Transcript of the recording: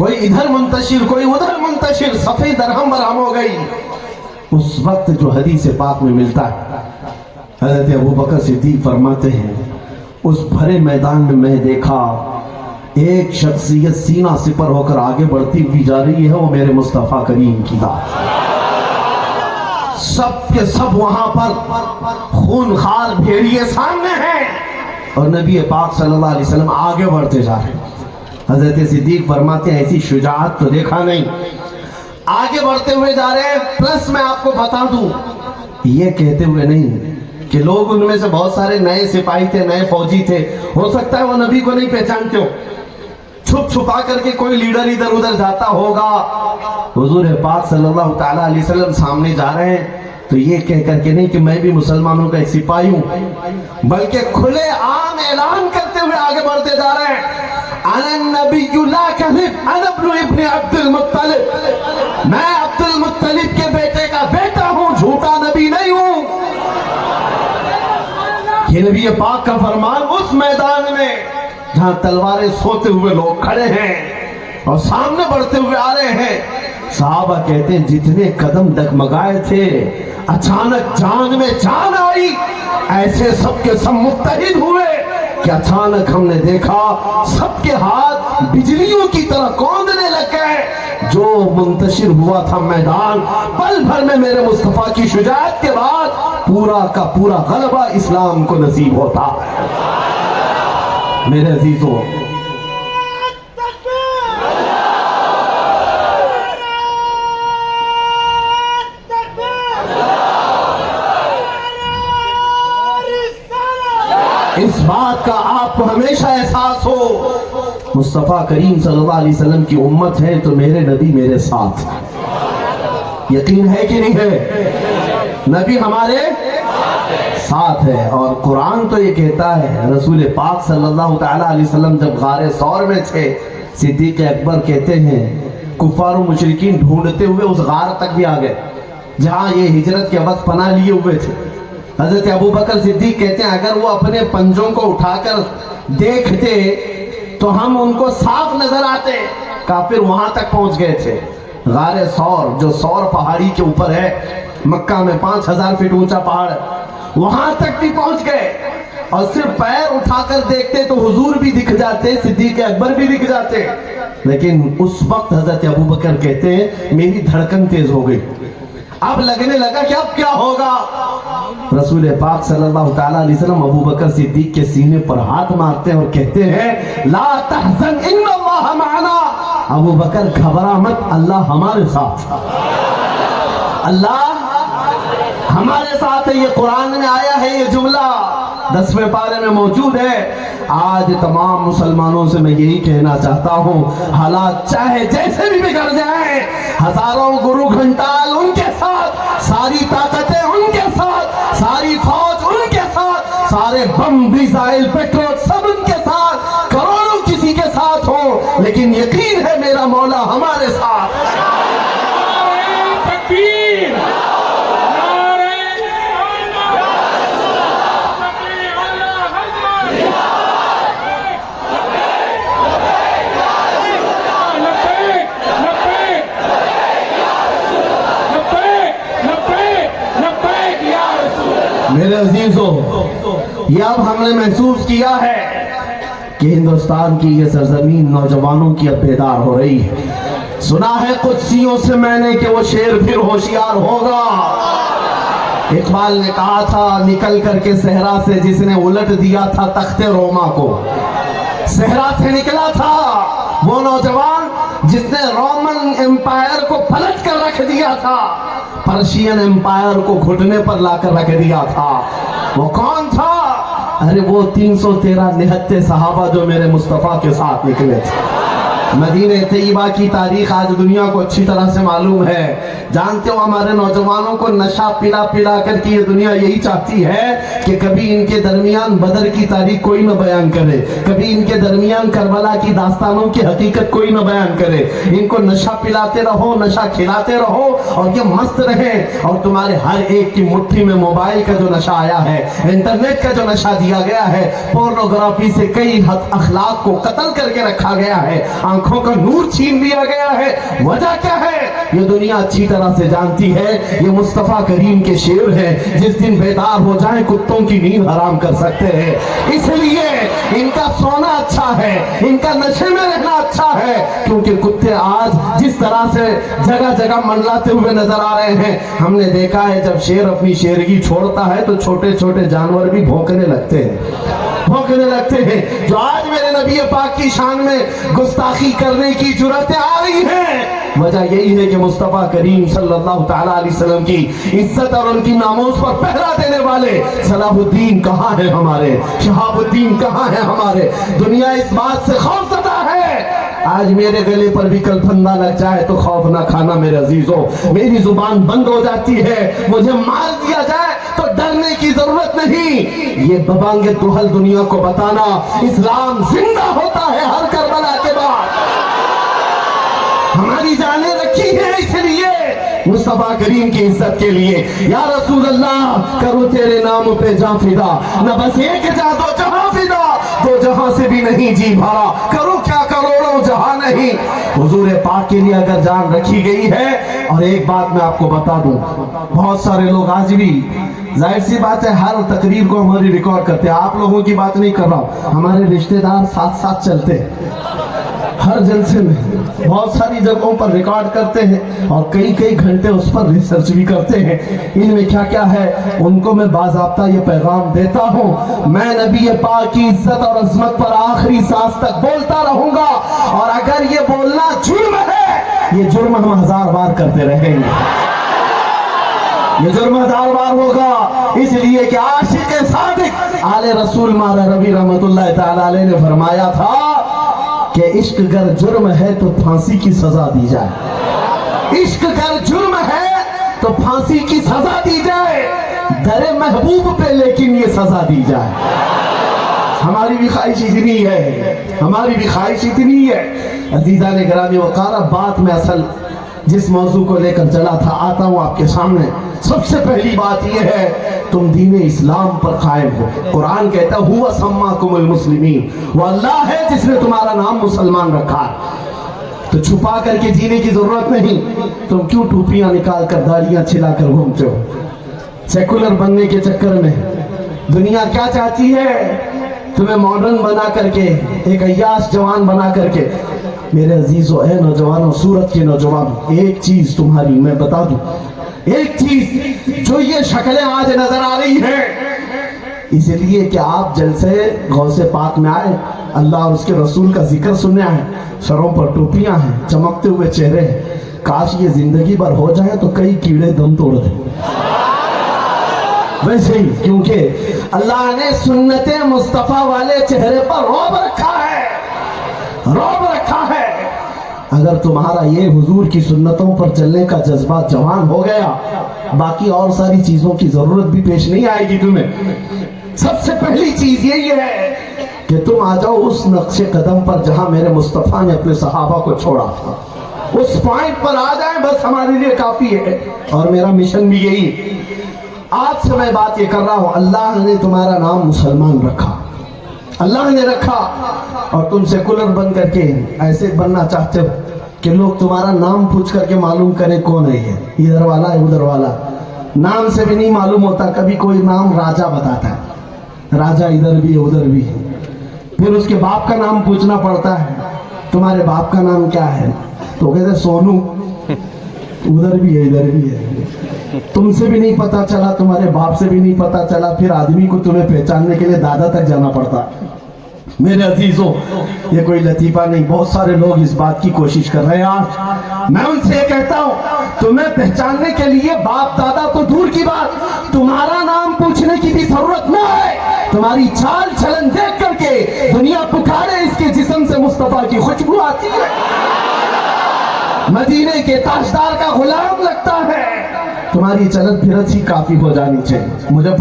کوئی ادھر منتشر کوئی ادھر منتشر، صفحے درہم برہم ہو گئی۔ اس وقت جو حدیث پاک میں ملتا ہے، حضرت ابو بکر صدیق فرماتے ہیں اس بھرے میدان میں دیکھا ایک شخصیت سینہ سپر ہو کر آگے بڑھتی ہوئی جا رہی ہے، وہ میرے مصطفیٰ کریم کی ذات۔ سب کے سب وہاں پر خونخوار بھیڑیے سامنے ہیں اور نبی پاک صلی اللہ علیہ وسلم آگے بڑھتے جا رہے ہیں۔ حضرت صدیق فرماتے ہیں ایسی شجاعت تو دیکھا نہیں، آگے بڑھتے ہوئے جا رہے ہیں۔ پلس میں آپ کو بتا دوں، یہ کہتے ہوئے نہیں کہ لوگ ان میں سے بہت سارے نئے سپاہی تھے، نئے فوجی تھے، ہو سکتا ہے وہ نبی کو نہیں پہچانتے ہو، چھپ چھپا کر کے کوئی لیڈر ادھر ادھر جاتا ہوگا۔ حضور پاک صلی اللہ تعالیٰ علیہ وسلم سامنے جا رہے ہیں تو یہ کہہ کر کے نہیں کہ میں بھی مسلمانوں کا ایک سپاہی ہوں، بلکہ کھلے عام اعلان کرتے ہوئے آگے بڑھتے جا رہے ہیں، انا النبی لا کذب، انا ابن عبد المطلب، میں عبد المطلب کے بیٹے کا بیٹا ہوں، جھوٹا نبی نہیں ہوں۔ یہ نبی پاک کا فرمان اس میدان میں جہاں تلواریں سوتے ہوئے لوگ کھڑے ہیں اور سامنے بڑھتے ہوئے آ رہے ہیں۔ صحابہ کہتے ہیں جتنے قدم ڈگمگائے تھے اچانک جان میں جان آئی، ایسے سب کے سب متحد ہوئے کہ اچانک ہم نے دیکھا سب کے ہاتھ بجلیوں کی طرح کوندنے لگ گئے۔ جو منتشر ہوا تھا میدان، پل بھر میں میرے مصطفیٰ کی شجاعت کے بعد پورا کا پورا غلبہ اسلام کو نصیب ہوتا ہے۔ میرے عزیزوں، اس بات کا آپ کو ہمیشہ احساس ہو، مصطفیٰ کریم صلی اللہ علیہ وسلم کی امت ہے تو میرے نبی میرے ساتھ۔ یقین ہے کہ نہیں ہے؟ نبی ہمارے ساتھ ہے۔ اور قرآن تو یہ کہتا ہے، رسول پاک صلی اللہ تعالیٰ علیہ وسلم جب غار ثور میں تھے، صدیق اکبر کہتے ہیں کفار و مشرکین ڈھونڈتے ہوئے اس غار تک بھی آ گئے جہاں یہ ہجرت کے وقت پناہ لیے ہوئے تھے۔ حضرت ابو بکر صدیق کہتے ہیں اگر وہ اپنے پنجوں کو اٹھا کر دیکھتے تو ہم ان کو صاف نظر آتے۔ کافر وہاں تک پہنچ گئے تھے، غار ثور جو ثور پہاڑی کے اوپر ہے، مکہ میں 5000 فٹ اونچا پہاڑ ہے، وہاں تک بھی پہنچ گئے اور صرف پیر اٹھا کر دیکھتے تو حضور بھی دکھ جاتے، صدیق اکبر بھی دکھ جاتے۔ لیکن اس وقت حضرت ابو بکر کہتے ہیں میری دھڑکن تیز ہو گئی، اب لگنے لگا کہ اب کیا ہوگا۔ رسول پاک صلی اللہ تعالیٰ علیہ وسلم ابو بکر صدیق کے سینے پر ہاتھ مارتے ہیں اور کہتے ہیں لا تحزن ان اللہ معنا، ابو بکر گھبرا مت، اللہ ہمارے ساتھ، اللہ ہمارے ساتھ ہے۔ یہ قرآن میں آیا ہے، یہ جملہ 10ویں پارے میں موجود ہے۔ آج تمام مسلمانوں سے میں یہی کہنا چاہتا ہوں، حالات چاہے جیسے بھی بگڑ جائیں، ہزاروں گرو گھنٹال ان کے ساتھ، ساری طاقتیں ان کے ساتھ، ساری فوج ان کے ساتھ، سارے بم میزائل پیٹرول سب ان کے ساتھ، کروڑوں کسی کے ساتھ ہو، لیکن یقین ہے میرا مولا ہمارے ساتھ۔ میرے عزیزوں، یہ اب ہم نے محسوس کیا ہے کہ ہندوستان کی یہ سرزمین نوجوانوں کی اب بیدار ہو رہی ہے۔ سنا ہے قدسیوں سے میں نے کہ وہ شیر پھر ہوشیار ہوگا۔ اقبال نے کہا تھا نکل کر کے صحرا سے جس نے الٹ دیا تھا تخت روما کو، صحرا سے نکلا تھا وہ نوجوان جس نے رومن امپائر کو پلٹ کر رکھ دیا تھا، پرشین امپائر کو گھٹنے پر لا کر رکھ دیا تھا۔ وہ کون تھا؟ ارے وہ 313 نہتے صحابہ جو میرے مصطفیٰ کے ساتھ نکلے تھے۔ مدینہ طیبہ کی تاریخ آج دنیا کو اچھی طرح سے معلوم ہے۔ جانتے ہو ہمارے نوجوانوں کو نشہ پلا پلا کر کے یہ دنیا یہی چاہتی ہے کہ کبھی ان کے درمیان بدر کی تاریخ کوئی نہ بیان کرے، کبھی ان کے درمیان کربلا کی داستانوں کی حقیقت کوئی نہ بیان کرے۔ ان کو نشہ پلاتے رہو، نشہ کھلاتے رہو اور یہ مست رہیں، اور تمہارے ہر ایک کی مٹھی میں موبائل کا جو نشہ آیا ہے، انٹرنیٹ کا جو نشہ دیا گیا ہے، پورنوگرافی سے کئی اخلاق کو قتل کر کے رکھا گیا ہے، आंखों का नूर छीन लिया गया है। वजह क्या है? ये दुनिया अच्छी तरह से जानती है ये मुस्तफा करीम के शेर हैं, जिस दिन बेदार हो जाए कुत्तों की नींद हराम कर सकते हैं। इसलिए इनका सोना अच्छा है, इनका नशे में रहना अच्छा है, क्योंकि कुत्ते आज जिस तरह से जगह जगह मंडलाते हुए नजर आ रहे हैं, हमने देखा है जब शेर अपनी शेरगी छोड़ता है तो छोटे छोटे जानवर भी भौंकने लगते हैं। जो आज मेरे नबी पाक की शान में गुस्ताखी करने की जुर्रतें आ रही हैं, वजह यही है कि मुस्तफा करीम सल्लल्लाहु तआला अलैहि वसल्लम की इज्जत और उनकी नामोस पर पहरा देने वाले सलाहुद्दीन कहाँ है हमारे, शहाबुद्दीन कहाँ है हमारे। दुनिया इस बात से खौफज़दा है, आज मेरे गले पर भी कल फंदा लग जाए तो खौफ ना खाना मेरे अजीजों। मेरी जुबान बंद हो जाती है, मुझे मार दिया जाए तो डरने की जरूरत नहीं। ये बबांगे दुहल दुनिया को बताना इस्लाम जिंदा होता है हर करबला के बाद। हमारी जानें रखी है इसलिए मुस्तफा करीम की इज्जत के लिए। या रसूल अल्लाह करो तेरे नाम पे जान फिदा, न बस एक जा दो जहां फिदा, दो जहां से भी नहीं जी भरा, करो क्या करोड़ों जहां नहीं। हुजूर पाक के लिए अगर जान रखी गई है। और एक बात मैं आपको बता दूं, बहुत सारे लोग आज भी, जाहिर सी बात है हर तकरीर को हमारी रिकॉर्ड करते हैं, आप लोगों की बात नहीं कर रहा हूं, हमारे रिश्तेदार साथ साथ चलते हैं हर जलसे में, बहुत सारी जगहों पर रिकॉर्ड करते हैं और कई कई घंटे उस पर रिसर्च भी करते हैं। इनमें क्या क्या है उनको मैं बाज़ाब्ता ये पैगाम देता हूँ, मैं नबी पाक की इज्जत और अजमत पर आखिरी सांस तक बोलता रहूंगा, और अगर ये बोलना जुर्म है, ये जुर्म हम 1000 बार करते रहेंगे, ये जुर्म 1000 बार होगा। इसलिए कि आशिक सादिक आले रसूल मारा रबी रहमतुल्लाह तआला अलैह ने फरमाया था कि इश्क अगर जुर्म है तो फांसी की सजा दी जाए, इश्क अगर जुर्म है तो फांसी की सजा दी जाए, दरे महबूब पे लेकिन ये सजा दी जाए। हमारी भी ख्वाहिश इतनी है, हमारी भी ख्वाहिश इतनी है। अजीजा ने गिरामी वक़ार, बात में असल जिस मौजू को लेकर चला था आता हूँ आपके सामने। सबसे पहली बात यह है तुम दीन इस्लाम पर कायम हो। कुरान कहता है हुवा सम्माकुमुल मुस्लिमीन, वो अल्लाह है जिसने तुम्हारा नाम मुसलमान रखा है। तो छुपा करके जीने की जरूरत नहीं। तुम क्यों टोपियां निकाल कर दाढ़ियां छिला कर घूमते हो सेकुलर बनने के चक्कर में? दुनिया क्या चाहती है? तुम्हें मॉडर्न बना करके, एक अय्याश जवान बना करके। मेरे अजीजों, ए नौजवानों, सूरत के नौजवान, एक चीज तुम्हारी मैं बता दूं, एक चीज जो ये शक्लें आज नजर आ रही है इसलिए कि आप जलसे गौसे पाक में आए, अल्लाह और उसके रसूल का जिक्र सुनने आए, सरों पर टोपियां हैं, चमकते हुए चेहरे हैं। काश ये जिंदगी भर हो जाए तो कई कीड़े दम तोड़ दें वैसे ही, क्योंकि अल्लाह ने सुन्नते मुस्तफा वाले चेहरे पर रौब रखा है, रौब रखा है। अगर तुम्हारा ये हुजूर की सुन्नतों पर चलने का जज्बा जवान हो गया, बाकी और सारी चीजों की जरूरत भी पेश नहीं आएगी तुम्हें। सबसे पहली चीज यही है कि तुम आ जाओ उस नक्शे कदम पर जहां मेरे मुस्तफा ने अपने सहाबा को छोड़ा था, उस पॉइंट पर आ जाए, बस हमारे लिए काफी है। और मेरा मिशन भी यही है। आज से मैं बात ये कर रहा हूं, अल्लाह ने तुम्हारा नाम मुसलमान रखा, अल्लाह ने रखा, और तुम सेकुलर बन करके ऐसे बनना चाहते हो कि लोग तुम्हारा नाम पूछ करके मालूम करें कौन है ये, इधर वाला है उधर वाला। नाम से भी नहीं मालूम होता, कभी कोई नाम राजा बताता है, राजा इधर भी है उधर भी है, फिर उसके बाप का नाम पूछना पड़ता है, तुम्हारे बाप का नाम क्या है? तो कहते सोनू, उधर भी है इधर भी है। तुमसे भी नहीं पता चला, तुम्हारे बाप से भी नहीं पता चला, फिर आदमी को तुम्हें पहचानने के लिए दादा तक जाना पड़ता। मेरे अजीजों, ये कोई लतीफा नहीं, बहुत सारे लोग इस बात की कोशिश कर रहे हैं। आज मैं उनसे कहता हूं, तुम्हें पहचानने के लिए बाप दादा तो दूर की बात, तुम्हारा नाम पूछने की भी जरूरत न है। तुम्हारी चाल चलन देख करके दुनिया पुकारे, इसके जिस्म से मुस्तफा की खुशबू आती है, मदीने के ताजदार का गुलाम लगता है। तुम्हारी चलत फिरत ही काफी हो जानी चाहिए। मुझे